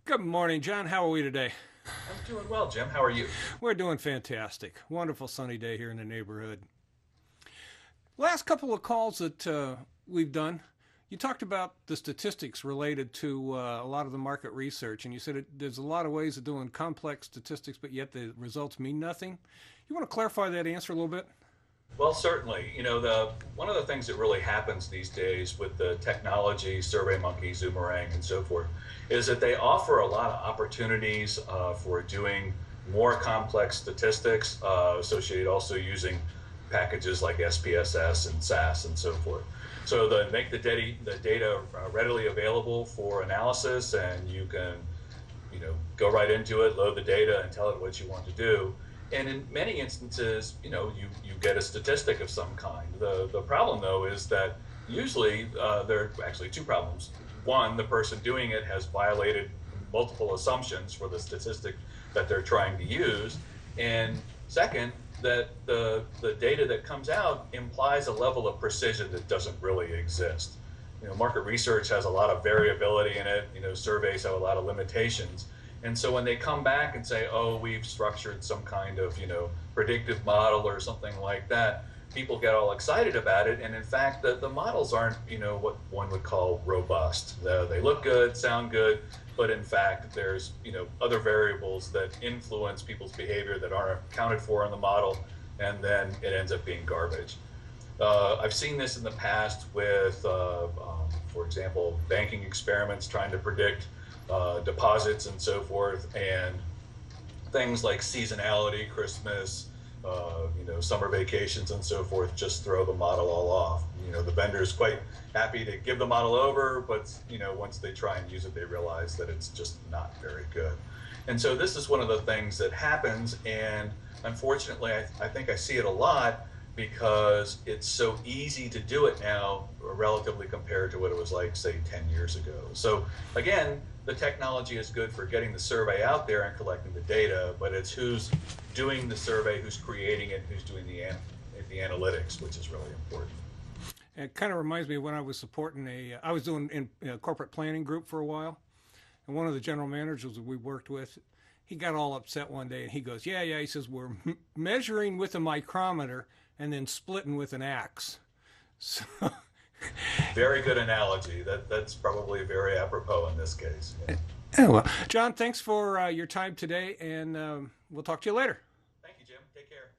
Good morning, John. How are we today? I'm doing well, Jim. How are you? We're doing fantastic. Wonderful sunny day here in the neighborhood. Last couple of calls that we've done, you talked about the statistics related to a lot of the market research, and you said there's a lot of ways of doing complex statistics, but yet the results mean nothing. You want to clarify that answer a little bit? Well, certainly. The one of the things that really happens these days with the technology, SurveyMonkey, Zoomerang, and so forth, is that they offer a lot of opportunities for doing more complex statistics, associated also using packages like SPSS and SAS and so forth. So they make the data readily available for analysis, and you can go right into it, load the data, and tell it what you want to do. And in many instances, you get a statistic of some kind. The problem, though, is that usually there are actually two problems. One, the person doing it has violated multiple assumptions for the statistic that they're trying to use. And second, that the data that comes out implies a level of precision that doesn't really exist. Market research has a lot of variability in it. Surveys have a lot of limitations. And so when they come back and say, oh, we've structured some kind of, predictive model or something like that, people get all excited about it. And in fact, the models aren't, what one would call robust. They look good, sound good, but in fact, there's, other variables that influence people's behavior that aren't accounted for in the model, and then it ends up being garbage. I've seen this in the past with, for example, banking experiments trying to predict deposits and so forth, and things like seasonality, Christmas, summer vacations and so forth just throw the model all off. The vendor is quite happy to give the model over, but once they try and use it, they realize that it's just not very good. And so this is one of the things that happens, and unfortunately, I think I see it a lot because it's so easy to do it now, relatively compared to what it was like, say, 10 years ago. So again, the technology is good for getting the survey out there and collecting the data, but it's who's doing the survey, who's creating it, who's doing the analytics, which is really important. It kind of reminds me of when I was supporting I was doing in a corporate planning group for a while, and one of the general managers that we worked with, he got all upset one day and he goes, yeah, he says, we're measuring with a micrometer and then splitting with an axe. So Very good analogy. That's probably very apropos in this case. Yeah. yeah, well, John, thanks for your time today, and we'll talk to you later. Thank you, Jim. Take care.